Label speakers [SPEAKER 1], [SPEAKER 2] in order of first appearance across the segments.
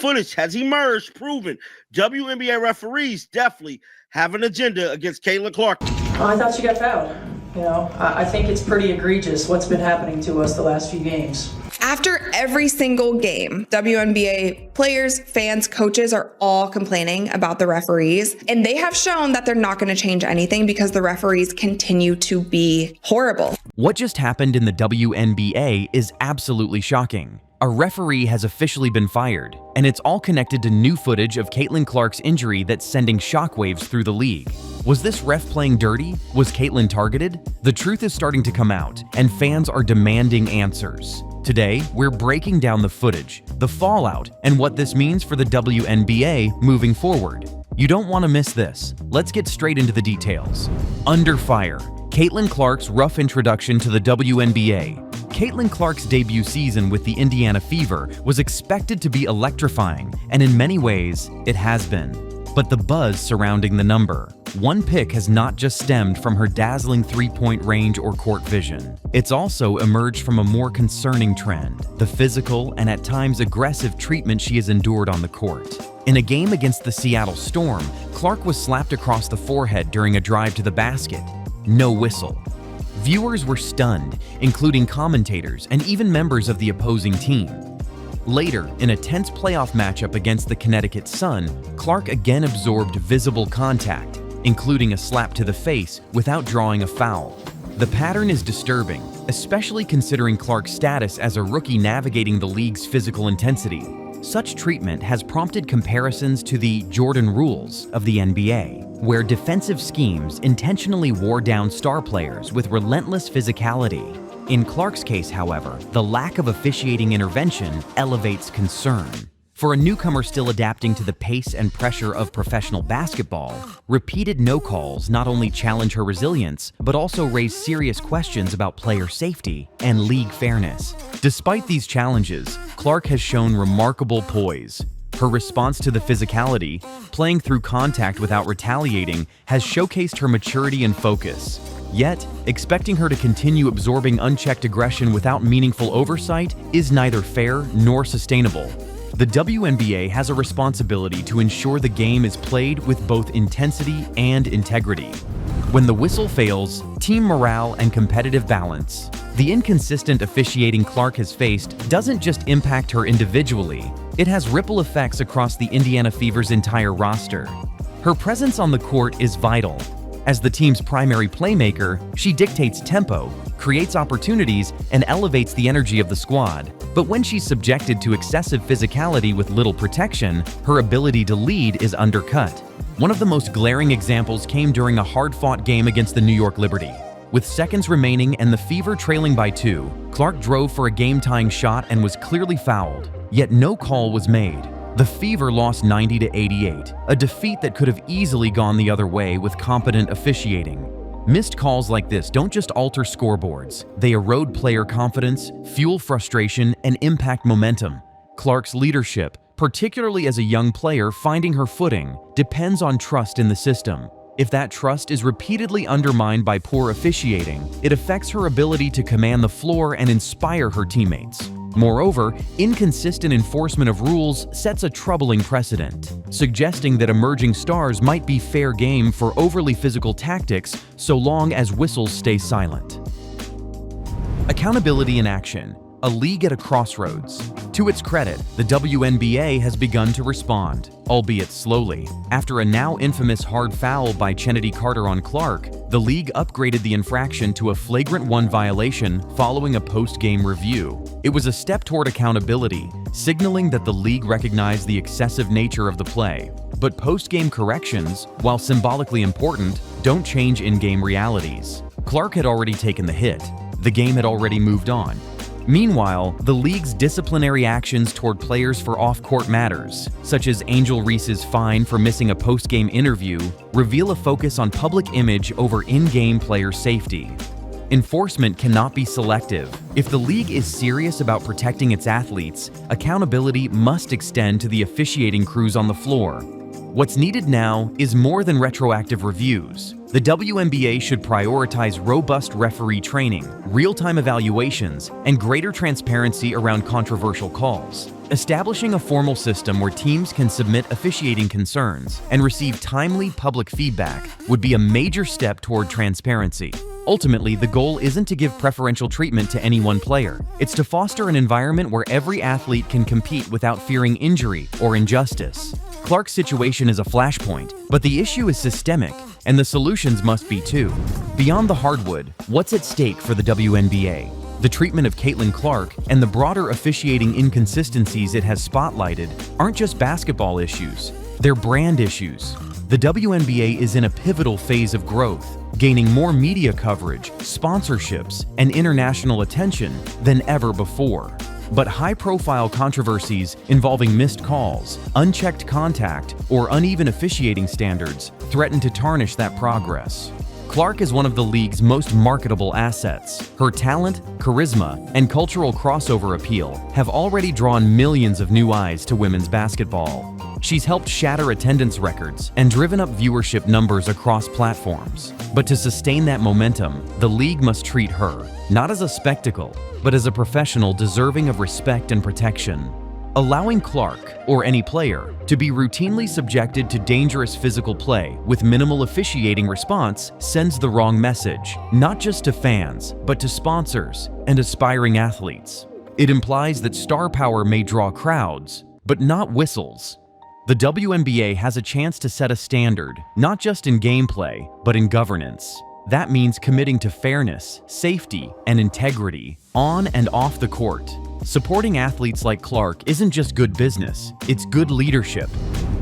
[SPEAKER 1] footage has emerged, proving WNBA referees definitely have an agenda against Caitlin Clark.
[SPEAKER 2] I thought she got fouled. I think it's pretty egregious what's been happening to us the last few games.
[SPEAKER 3] After every single game, WNBA players, fans, coaches are all complaining about the referees, and they have shown that they're not going to change anything because the referees continue to be horrible.
[SPEAKER 4] What just happened in the WNBA is absolutely shocking. A referee has officially been fired, and it's all connected to new footage of Caitlin Clark's injury that's sending shockwaves through the league. Was this ref playing dirty? Was Caitlin targeted? The truth is starting to come out, and fans are demanding answers. Today, we're breaking down the footage, the fallout, and what this means for the WNBA moving forward. You don't want to miss this. Let's get straight into the details. Under fire. Caitlin Clark's rough introduction to the WNBA. Caitlin Clark's debut season with the Indiana Fever was expected to be electrifying, and in many ways, it has been. But the buzz surrounding the number. One pick has not just stemmed from her dazzling three-point range or court vision. It's also emerged from a more concerning trend, the physical and at times aggressive treatment she has endured on the court. In a game against the Seattle Storm, Clark was slapped across the forehead during a drive to the basket. No whistle. Viewers were stunned, including commentators and even members of the opposing team. Later, in a tense playoff matchup against the Connecticut Sun, Clark again absorbed visible contact, including a slap to the face without drawing a foul. The pattern is disturbing, especially considering Clark's status as a rookie navigating the league's physical intensity. Such treatment has prompted comparisons to the Jordan rules of the NBA, where defensive schemes intentionally wore down star players with relentless physicality. In Clark's case, however, the lack of officiating intervention elevates concern. For a newcomer still adapting to the pace and pressure of professional basketball, repeated no calls not only challenge her resilience, but also raise serious questions about player safety and league fairness. Despite these challenges, Clark has shown remarkable poise. Her response to the physicality, playing through contact without retaliating, has showcased her maturity and focus. Yet, expecting her to continue absorbing unchecked aggression without meaningful oversight is neither fair nor sustainable. The WNBA has a responsibility to ensure the game is played with both intensity and integrity. When the whistle fails, team morale and competitive balance. The inconsistent officiating Clark has faced doesn't just impact her individually, it has ripple effects across the Indiana Fever's entire roster. Her presence on the court is vital. As the team's primary playmaker, she dictates tempo, creates opportunities, and elevates the energy of the squad. But when she's subjected to excessive physicality with little protection, her ability to lead is undercut. One of the most glaring examples came during a hard-fought game against the New York Liberty. With seconds remaining and the Fever trailing by 2, Clark drove for a game-tying shot and was clearly fouled, yet no call was made. The Fever lost 90-88, a defeat that could have easily gone the other way with competent officiating. Missed calls like this don't just alter scoreboards, they erode player confidence, fuel frustration, and impact momentum. Clark's leadership, particularly as a young player finding her footing, depends on trust in the system. If that trust is repeatedly undermined by poor officiating, it affects her ability to command the floor and inspire her teammates. Moreover, inconsistent enforcement of rules sets a troubling precedent, suggesting that emerging stars might be fair game for overly physical tactics so long as whistles stay silent. Accountability in action, a league at a crossroads. To its credit, the WNBA has begun to respond, albeit slowly. After a now infamous hard foul by Chennedy Carter on Clark, the league upgraded the infraction to a flagrant 1 violation following a post-game review. It was a step toward accountability, signaling that the league recognized the excessive nature of the play. But post-game corrections, while symbolically important, don't change in-game realities. Clark had already taken the hit. The game had already moved on. Meanwhile, the league's disciplinary actions toward players for off-court matters, such as Angel Reese's fine for missing a post-game interview, reveal a focus on public image over in-game player safety. Enforcement cannot be selective. If the league is serious about protecting its athletes, accountability must extend to the officiating crews on the floor. What's needed now is more than retroactive reviews. The WNBA should prioritize robust referee training, real-time evaluations, and greater transparency around controversial calls. Establishing a formal system where teams can submit officiating concerns and receive timely public feedback would be a major step toward transparency. Ultimately, the goal isn't to give preferential treatment to any one player. It's to foster an environment where every athlete can compete without fearing injury or injustice. Clark's situation is a flashpoint, but the issue is systemic, and the solutions must be too. Beyond the hardwood, what's at stake for the WNBA? The treatment of Caitlin Clark and the broader officiating inconsistencies it has spotlighted aren't just basketball issues, they're brand issues. The WNBA is in a pivotal phase of growth, gaining more media coverage, sponsorships, and international attention than ever before. But high-profile controversies involving missed calls, unchecked contact, or uneven officiating standards threaten to tarnish that progress. Clark is one of the league's most marketable assets. Her talent, charisma, and cultural crossover appeal have already drawn millions of new eyes to women's basketball. She's helped shatter attendance records and driven up viewership numbers across platforms. But to sustain that momentum, the league must treat her not as a spectacle, but as a professional deserving of respect and protection. Allowing Clark, or any player, to be routinely subjected to dangerous physical play with minimal officiating response sends the wrong message, not just to fans, but to sponsors and aspiring athletes. It implies that star power may draw crowds, but not whistles. The WNBA has a chance to set a standard, not just in gameplay, but in governance. That means committing to fairness, safety, and integrity, on and off the court. Supporting athletes like Clark isn't just good business, it's good leadership.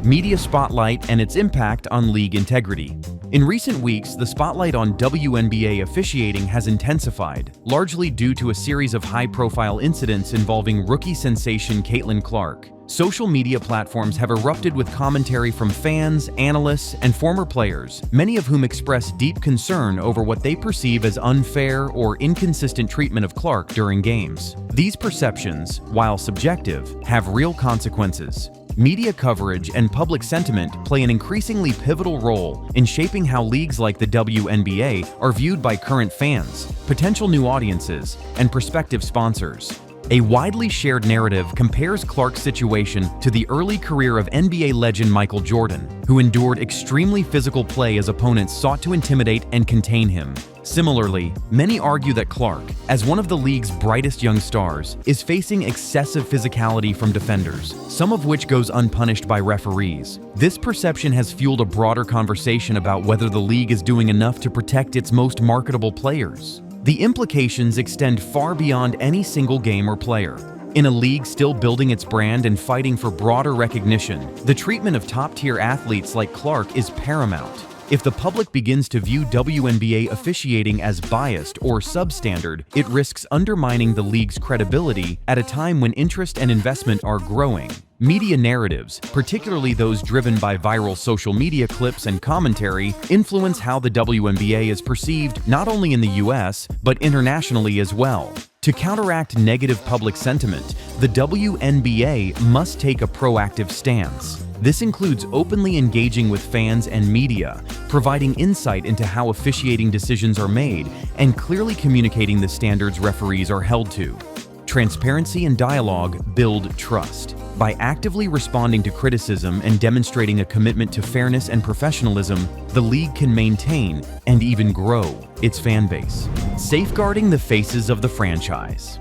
[SPEAKER 4] Media spotlight and its impact on league integrity. In recent weeks, the spotlight on WNBA officiating has intensified, largely due to a series of high-profile incidents involving rookie sensation Caitlin Clark. Social media platforms have erupted with commentary from fans, analysts, and former players, many of whom express deep concern over what they perceive as unfair or inconsistent treatment of Clark during games. These perceptions, while subjective, have real consequences. Media coverage and public sentiment play an increasingly pivotal role in shaping how leagues like the WNBA are viewed by current fans, potential new audiences, and prospective sponsors. A widely shared narrative compares Clark's situation to the early career of NBA legend Michael Jordan, who endured extremely physical play as opponents sought to intimidate and contain him. Similarly, many argue that Clark, as one of the league's brightest young stars, is facing excessive physicality from defenders, some of which goes unpunished by referees. This perception has fueled a broader conversation about whether the league is doing enough to protect its most marketable players. The implications extend far beyond any single game or player. In a league still building its brand and fighting for broader recognition, the treatment of top-tier athletes like Clark is paramount. If the public begins to view WNBA officiating as biased or substandard, it risks undermining the league's credibility at a time when interest and investment are growing. Media narratives, particularly those driven by viral social media clips and commentary, influence how the WNBA is perceived not only in the US, but internationally as well. To counteract negative public sentiment, the WNBA must take a proactive stance. This includes openly engaging with fans and media, providing insight into how officiating decisions are made, and clearly communicating the standards referees are held to. Transparency and dialogue build trust. By actively responding to criticism and demonstrating a commitment to fairness and professionalism, the league can maintain and even grow its fan base. Safeguarding the faces of the franchise.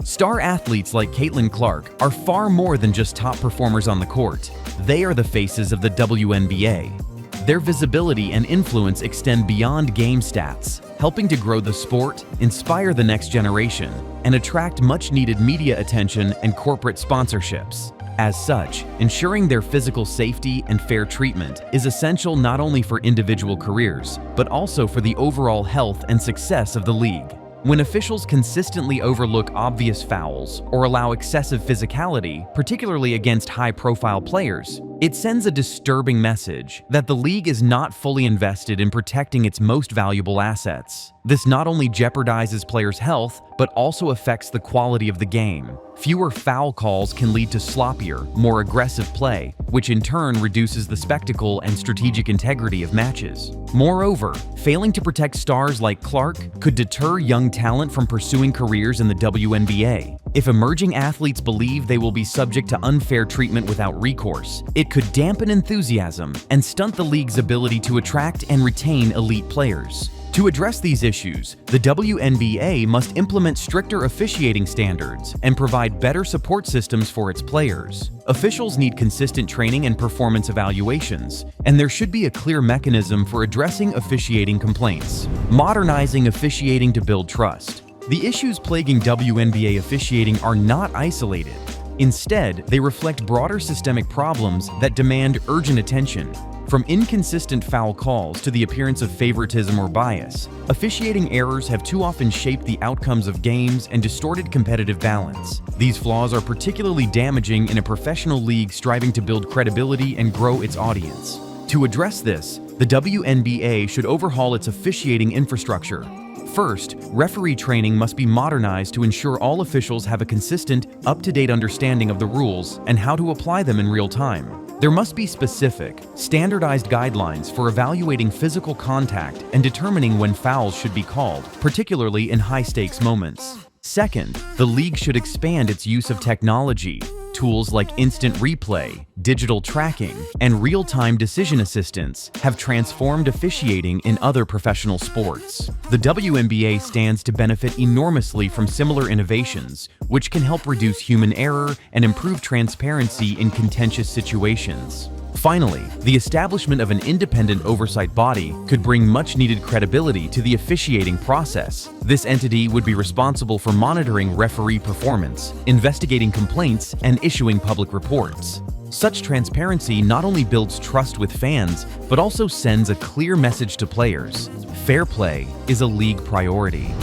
[SPEAKER 4] Star athletes like Caitlin Clark are far more than just top performers on the court. They are the faces of the WNBA. Their visibility and influence extend beyond game stats, helping to grow the sport, inspire the next generation, and attract much-needed media attention and corporate sponsorships. As such, ensuring their physical safety and fair treatment is essential not only for individual careers, but also for the overall health and success of the league. When officials consistently overlook obvious fouls or allow excessive physicality, particularly against high-profile players, It sends a disturbing message that the league is not fully invested in protecting its most valuable assets. This not only jeopardizes players' health, but also affects the quality of the game. Fewer foul calls can lead to sloppier, more aggressive play, which in turn reduces the spectacle and strategic integrity of matches. Moreover, failing to protect stars like Clark could deter young talent from pursuing careers in the WNBA. If emerging athletes believe they will be subject to unfair treatment without recourse, it could dampen enthusiasm and stunt the league's ability to attract and retain elite players. To address these issues, the WNBA must implement stricter officiating standards and provide better support systems for its players. Officials need consistent training and performance evaluations, and there should be a clear mechanism for addressing officiating complaints. Modernizing officiating to build trust. The issues plaguing WNBA officiating are not isolated. Instead, they reflect broader systemic problems that demand urgent attention. From inconsistent foul calls to the appearance of favoritism or bias, officiating errors have too often shaped the outcomes of games and distorted competitive balance. These flaws are particularly damaging in a professional league striving to build credibility and grow its audience. To address this, the WNBA should overhaul its officiating infrastructure. First, referee training must be modernized to ensure all officials have a consistent, up-to-date understanding of the rules and how to apply them in real time. There must be specific, standardized guidelines for evaluating physical contact and determining when fouls should be called, particularly in high-stakes moments. Second, the league should expand its use of technology. Tools like instant replay, digital tracking, and real-time decision assistance have transformed officiating in other professional sports. The WNBA stands to benefit enormously from similar innovations, which can help reduce human error and improve transparency in contentious situations. Finally, the establishment of an independent oversight body could bring much-needed credibility to the officiating process. This entity would be responsible for monitoring referee performance, investigating complaints, and issuing public reports. Such transparency not only builds trust with fans, but also sends a clear message to players. Fair play is a league priority.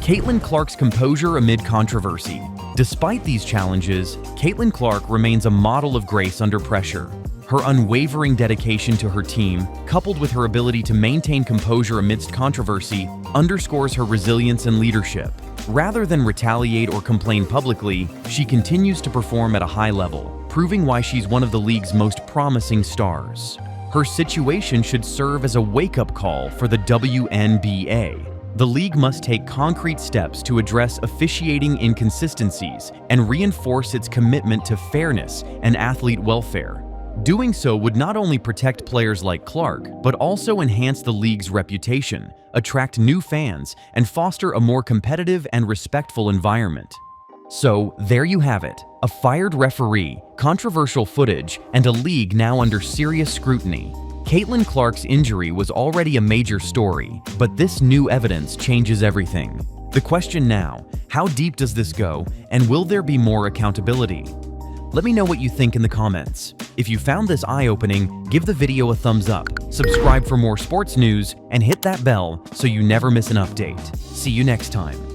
[SPEAKER 4] Caitlin Clark's composure amid controversy. Despite these challenges, Caitlin Clark remains a model of grace under pressure. Her unwavering dedication to her team, coupled with her ability to maintain composure amidst controversy, underscores her resilience and leadership. Rather than retaliate or complain publicly, she continues to perform at a high level, proving why she's one of the league's most promising stars. Her situation should serve as a wake-up call for the WNBA. The league must take concrete steps to address officiating inconsistencies and reinforce its commitment to fairness and athlete welfare. Doing so would not only protect players like Clark, but also enhance the league's reputation, attract new fans, and foster a more competitive and respectful environment. So, there you have it, a fired referee, controversial footage, and a league now under serious scrutiny. Caitlin Clark's injury was already a major story, but this new evidence changes everything. The question now, how deep does this go, and will there be more accountability? Let me know what you think in the comments. If you found this eye-opening, give the video a thumbs up, subscribe for more sports news, and hit that bell so you never miss an update. See you next time.